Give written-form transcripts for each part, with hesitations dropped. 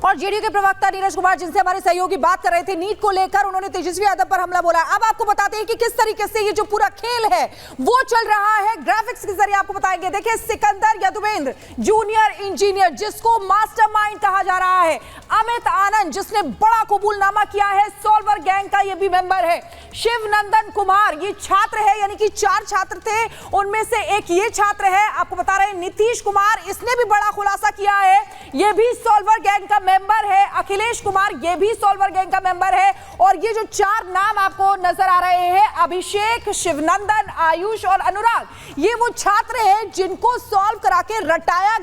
और जेडीयू के प्रवक्ता नीरज कुमार, जिनसे हमारे सहयोगी बात कर रहे थे नीट को लेकर, उन्होंने तेजस्वी यादव पर हमला बोला। अब आपको बताते हैं कि किस तरीके से ये जो पूरा खेल है वो चल रहा है, ग्राफिक्स के जरिए आपको बताएंगे। देखिए, सिकंदर यदुवेंद्र जूनियर इंजीनियर, जिसको मास्टरमाइंड कहा जा रहा है, अमित आनंद जिसने बड़ा कबूलनामा किया है, सॉल्वर गैंग का ये भी मेंबर है, शिवनंदन कुमार ये छात्र है, यानी कि 4 छात्र थे, उनमें से एक ये छात्र है। आपको बता रहे हैं नीतीश कुमार, इसने भी बड़ा खुलासा किया है, ये भी सॉल्वर गैंग का मेंबर है। अखिलेश कुमार ये भी सॉल्वर गैंग का मेंबर है। और ये जो 4 नाम आपको नजर आ रहे हैं, अभिषेक, शिवनंदन, आयुष और अनुराग, ये वो छात्र हैं जिनको सॉल्व करा के रटाया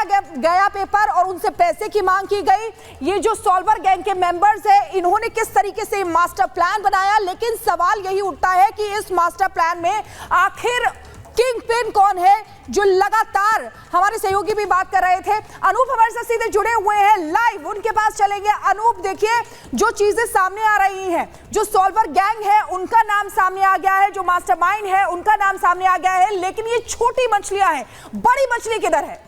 गया पेपर और उनसे पैसे की मांग की गई। ये जो सॉल्वर गैंग के मेंबर्स हैं, इन्होंने किस तरीके से मास्टर प्लान बनाया, लेकिन सवाल यही उठता है कि इस मास्टर प्लान में आखिर किंग पिन कौन है, जो लगातार हमारे सहयोगी भी बात कर रहे थे। अनूप हमारे साथ सीधे जुड़े हुए हैं लाइव, उनके पास चलेंगे। अनूप, देखिए जो चीजें सामने आ रही हैं, जो सॉल्वर गैंग है उनका नाम सामने आ गया है, जो मास्टरमाइंड है उनका नाम सामने आ गया है, लेकिन ये छोटी मछलियां हैं, बड़ी मछली किधर है?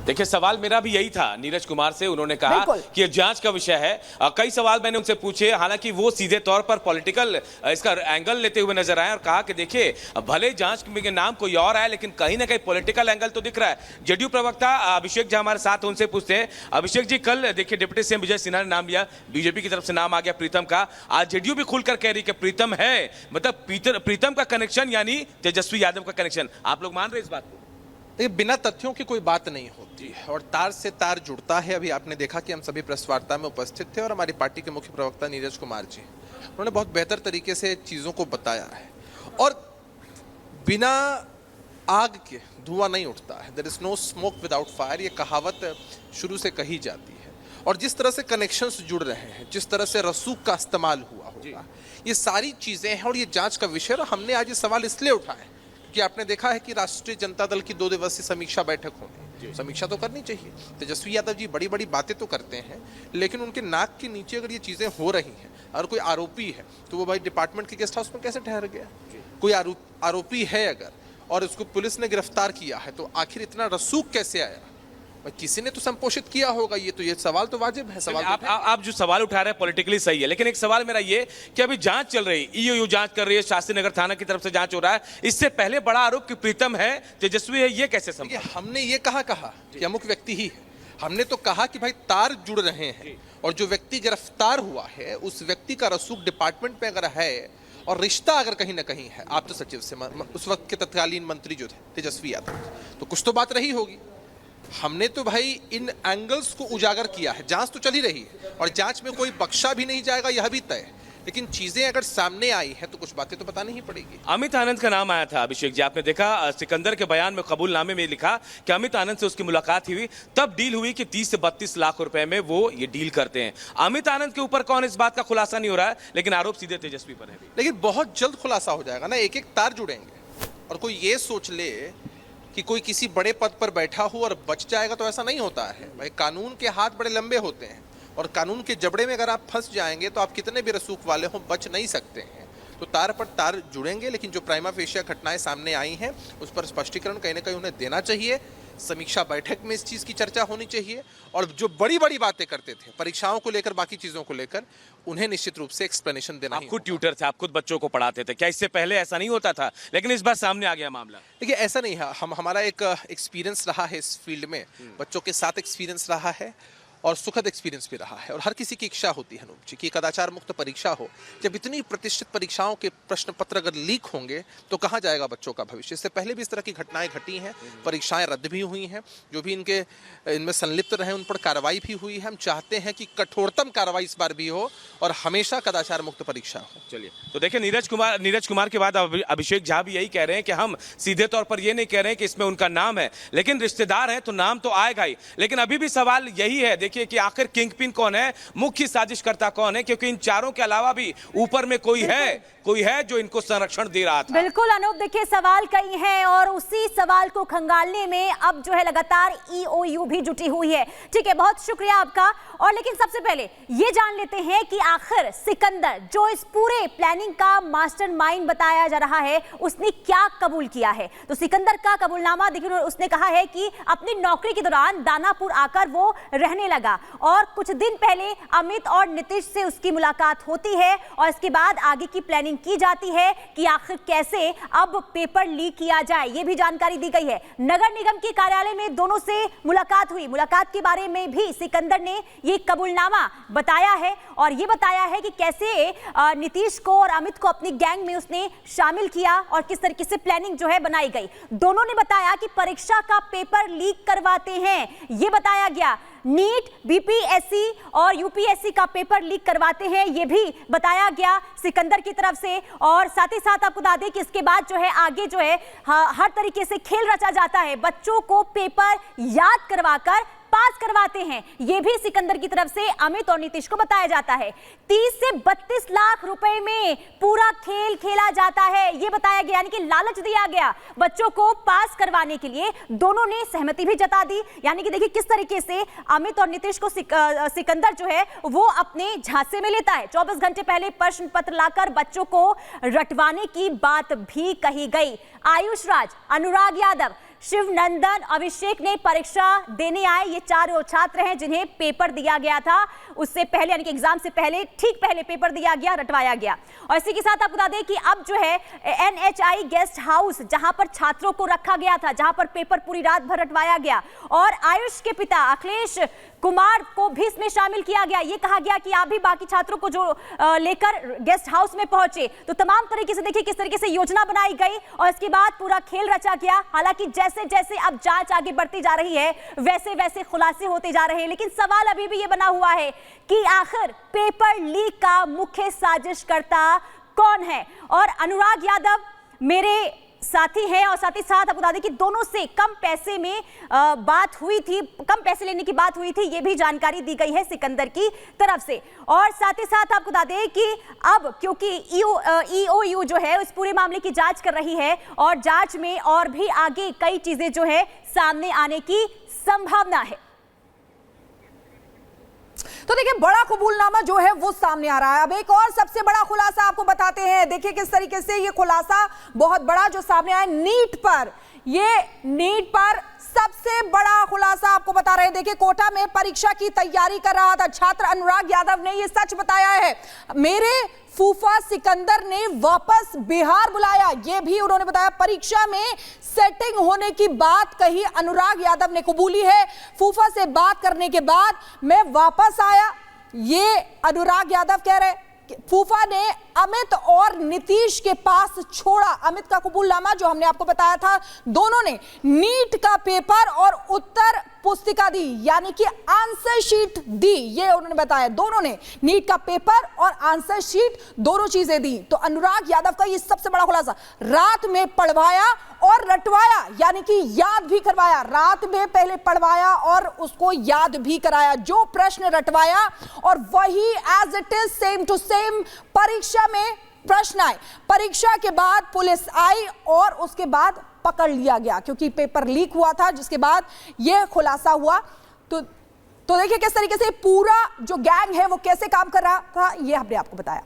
देखिए, सवाल मेरा भी यही था नीरज कुमार से। उन्होंने कहा कि ये जांच का विषय है। कई सवाल मैंने उनसे पूछे, हालांकि वो सीधे तौर पर पॉलिटिकल इसका एंगल लेते हुए नजर आए और कहा कि देखिए, भले जांच के नाम कोई और आए, लेकिन कहीं ना कहीं पॉलिटिकल एंगल तो दिख रहा है। जेडीयू प्रवक्ता अभिषेक जी हमारे साथ, उनसे पूछते हैं। अभिषेक जी, कल देखिए डिप्टी सीएम विजय सिन्हा ने नाम लिया, बीजेपी की तरफ से नाम आ गया प्रीतम का। आज जेडीयू भी खुलकर कह रही कि प्रीतम है, मतलब प्रीतम का कनेक्शन यानी तेजस्वी यादव का कनेक्शन। आप लोग मान रहे इस बात को? बिना तथ्यों की कोई बात नहीं होती और तार से तार जुड़ता है। अभी आपने देखा कि हम सभी प्रेस वार्ता में उपस्थित थे और हमारी पार्टी के मुख्य प्रवक्ता नीरज कुमार जी, उन्होंने बहुत बेहतर तरीके से चीज़ों को बताया है। और बिना आग के धुआं नहीं उठता है, there is no smoke without fire, ये कहावत शुरू से कही जाती है। और जिस तरह से कनेक्शंस जुड़ रहे हैं, जिस तरह से रसूख का इस्तेमाल हुआ होगा, ये सारी चीज़ें हैं और ये जाँच का विषय। और हमने आज ये सवाल इसलिए उठाए कि आपने देखा है कि राष्ट्रीय जनता दल की 2 दिवसीय समीक्षा बैठक होगी। समीक्षा तो करनी चाहिए। तेजस्वी यादव जी बड़ी बड़ी बातें तो करते हैं, लेकिन उनके नाक के नीचे अगर ये चीज़ें हो रही हैं और कोई आरोपी है, तो वो भाई डिपार्टमेंट के गेस्ट हाउस में कैसे ठहर गया? कोई आरोपी है अगर और उसको पुलिस ने गिरफ्तार किया है, तो आखिर इतना रसूख कैसे आया? किसी ने तो संपोषित किया होगा। ये सवाल तो वाजिब है। सवाल आप जो सवाल उठा रहे हैं पॉलिटिकली सही है, लेकिन एक सवाल मेरा ये कि अभी जांच चल रही, ईओयू जांच कर रही है, शास्त्री नगर थाना की तरफ से जांच हो रहा है। इससे पहले बड़ा आरोप कि प्रीतम है, तेजस्वी है, ये कैसे संभव? हमने ये कहा कि अमुक व्यक्ति ही है। हमने तो कहा कि भाई तार जुड़ रहे हैं और जो व्यक्ति गिरफ्तार हुआ है उस व्यक्ति का रसूख डिपार्टमेंट में अगर है और रिश्ता अगर कहीं ना कहीं है आप तो सचिव से, उस वक्त के तत्कालीन मंत्री जो थे तेजस्वी यादव, तो कुछ तो बात रही होगी। हमने तो भाई इन एंगल्स को उजागर किया है। जांच तो चल ही रही है और जांच में कोई बख्शा भी नहीं जाएगा, यह भी तय है। लेकिन चीजें अगर सामने आई है तो कुछ बातें तो बतानी ही पड़ेगी। अमित आनंद का नाम आया था। अभिषेक जी, आपने देखा सिकंदर के बयान में, कबूलनामे में लिखा कि अमित आनंद से उसकी मुलाकात हुई, तब डील हुई कि 30 से 32 लाख रुपए में वो ये डील करते हैं। अमित आनंद के ऊपर कौन, इस बात का खुलासा नहीं हो रहा है, लेकिन आरोप सीधे तेजस्वी पर है। लेकिन बहुत जल्द खुलासा हो जाएगा ना, एक एक तार जुड़ेंगे। और कोई ये सोच ले कि कोई किसी बड़े पद पर बैठा हो और बच जाएगा, तो ऐसा नहीं होता है भाई। कानून के हाथ बड़े लंबे होते हैं और कानून के जबड़े में अगर आप फंस जाएंगे तो आप कितने भी रसूख वाले हो बच नहीं सकते हैं। तो तार पर तार जुड़ेंगे, लेकिन जो प्राइमा फेशिया घटनाएं सामने आई हैं उस पर स्पष्टीकरण कहीं ना कहीं उन्हें देना चाहिए। समीक्षा बैठक में इस चीज़ की चर्चा होनी चाहिए और जो बड़ी बड़ी बातें करते थे परीक्षाओं को लेकर, बाकी चीज़ों को लेकर, उन्हें निश्चित रूप से एक्सप्लेनेशन देना। आप खुद ट्यूटर थे, आप खुद बच्चों को पढ़ाते थे, क्या इससे पहले ऐसा नहीं होता था? लेकिन इस बार सामने आ गया मामला। देखिए, ऐसा नहीं है। हमारा एक एक्सपीरियंस रहा है इस फील्ड में, बच्चों के साथ एक्सपीरियंस रहा है और सुखद एक्सपीरियंस भी रहा है। और हर किसी की इच्छा होती है अनूप जी कि कदाचार मुक्त परीक्षा हो। जब इतनी प्रतिष्ठित परीक्षाओं के प्रश्न पत्र अगर लीक होंगे तो कहाँ जाएगा बच्चों का भविष्य? इससे पहले भी इस तरह की घटनाएं घटी हैं, परीक्षाएं रद्द भी हुई हैं, जो भी इनमें संलिप्त रहे उन पर कार्रवाई भी हुई है। हम चाहते हैं कि कठोरतम कार्रवाई इस बार भी हो और हमेशा कदाचार मुक्त परीक्षा हो। चलिए, तो देखिए, नीरज कुमार के बाद अभिषेक झा भी यही कह रहे हैं कि हम सीधे तौर पर ये नहीं कह रहे हैं कि इसमें उनका नाम है, लेकिन रिश्तेदार है तो नाम तो आएगा ही। लेकिन अभी भी सवाल यही है, देखिए कि आखिर किंग पिन कौन है, मुख्य साजिशकर्ता कौन है, क्योंकि इन चारों के अलावा भी ऊपर में कोई है जो इनको संरक्षण दे रहा था। बिल्कुल अनूप, देखिए सवाल कई हैं और उसी सवाल को खंगालने में अब जो है लगातार ईओयू भी जुटी हुई है। ठीक है, बहुत शुक्रिया आपका। और लेकिन सबसे पहले ये जान लेते हैं कि आखिर सिकंदर, जो इस पूरे प्लानिंग का मास्टरमाइंड बताया जा रहा है, उसने क्या कबूल किया है। तो सिकंदर का कबूलनामा देखिए, उसने कहा है कि अपनी नौकरी के दौरान दानापुर आकर वो रहने लगा और कुछ दिन पहले अमित और नीतीश से उसकी मुलाकात होती है और इसके बाद आगे की प्लानिंग की जाती है कि आखिर कैसे अब पेपर लीक किया जाए, ये भी जानकारी दी गई है। नगर निगम के कार्यालय में दोनों से मुलाकात हुई, मुलाकात के बारे में भी सिकंदर ने ये कबूलनामा बताया है और ये बताया है कि कैसे नीतीश को और अमित को अपनी गैंग में उसने शामिल किया और किस तरीके से प्लानिंग जो है बनाई गई। दोनों ने बताया कि परीक्षा का पेपर लीक करवाते हैं, ये बताया गया। नीट, बीपीएससी और यूपीएससी का पेपर लीक करवाते हैं, ये भी बताया गया सिकंदर की तरफ से। और साथ ही साथ आपको बता दें कि इसके बाद जो है आगे जो है हर तरीके से खेल रचा जाता है, बच्चों को पेपर याद करवाकर पास करवाते हैं, ये भी सिकंदर की तरफ से अमित और नीतीश को बताया जाता है। 30 से 32 लाख रुपए में पूरा खेल खेला जाता है, ये बताया गया, यानी कि लालच दिया गया बच्चों को पास करवाने के लिए। दोनों ने सहमति भी जता दी, यानी कि देखिए किस तरीके से अमित और नीतीश को सिकंदर जो है वो अपने झांसे में लेता है। 24 घंटे पहले प्रश्न पत्र लाकर बच्चों को रटवाने की बात भी कही गई। आयुष राज, अनुराग यादव, शिवनंदन, अभिषेक ने परीक्षा देने आए, ये चारों छात्र हैं जिन्हें पेपर दिया गया था उससे पहले, यानी कि एग्जाम से पहले, ठीक पहले पेपर दिया गया, रटवाया गया। और इसी के साथ आपको बता दें कि अब जो है एनएचआई गेस्ट हाउस, जहां पर छात्रों को रखा गया था, जहां पर पेपर पूरी रात भर रटवाया गया और आयुष के पिता अखिलेश कुमार को भी इसमें शामिल किया गया। ये कहा गया कि आप भी बाकी छात्रों को जो लेकर गेस्ट हाउस में पहुंचे, तो तमाम तरीके से देखिए किस तरीके से योजना बनाई गई और इसके बाद पूरा खेल रचा गया। हालांकि जैसे जैसे अब जांच आगे बढ़ती जा रही है वैसे वैसे खुलासे होते जा रहे हैं, लेकिन सवाल अभी भी ये बना हुआ है कि आखिर पेपर लीक का मुख्य साजिशकर्ता कौन है। और अनुराग यादव मेरे साथी हैं और साथ ही साथ आपको बता दें कि दोनों से कम पैसे में बात हुई थी, कम पैसे लेने की बात हुई थी, ये भी जानकारी दी गई है सिकंदर की तरफ से। और साथ ही साथ आपको बता दें कि अब क्योंकि ईओयू जो है उस पूरे मामले की जांच कर रही है और जांच में और भी आगे कई चीजें जो है सामने आने की संभावना है। तो देखिए बड़ा कबूलनामा जो है वो सामने आ रहा है। अब एक और सबसे बड़ा खुलासा आपको बताते हैं, देखिए किस तरीके से ये खुलासा बहुत बड़ा जो सामने आया नीट पर। ये नीट पर सबसे बड़ा खुलासा आपको बता रहे हैं। देखिए कोटा में परीक्षा की तैयारी कर रहा था छात्र अनुराग यादव ने ये सच बताया है, मेरे फूफा सिकंदर ने वापस बिहार बुलाया, ये भी उन्होंने बताया। परीक्षा में सेटिंग होने की बात कही अनुराग यादव ने, कबूली है फूफा से बात करने के बाद मैं वापस आया, ये अनुराग यादव कह रहे। फूफा ने अमित और नीतीश के पास छोड़ा। अमित का कबूलनामा जो हमने आपको बताया था, दोनों ने नीट का पेपर और उत्तर पुस्तिका दी, यानी कि आंसर शीट दी, ये उन्होंने बताया। दोनों ने नीट का पेपर और आंसर शीट दोनों चीजें दी। तो अनुराग यादव का ये सबसे बड़ा खुलासा, रात में पढ़वाया और रटवाया, यानी कि याद भी करवाया। रात में पहले पढ़वाया और उसको याद भी कराया, जो प्रश्न रटवाया और वही as it is same to same परीक्षा में प्रश्न आए। परीक्षा के बाद पुलिस आई और उसके बाद पकड़ लिया गया क्योंकि पेपर लीक हुआ था, जिसके बाद यह खुलासा हुआ। तो देखिए किस तरीके से पूरा जो गैंग है वो कैसे काम कर रहा था, ये हमने आपको बताया।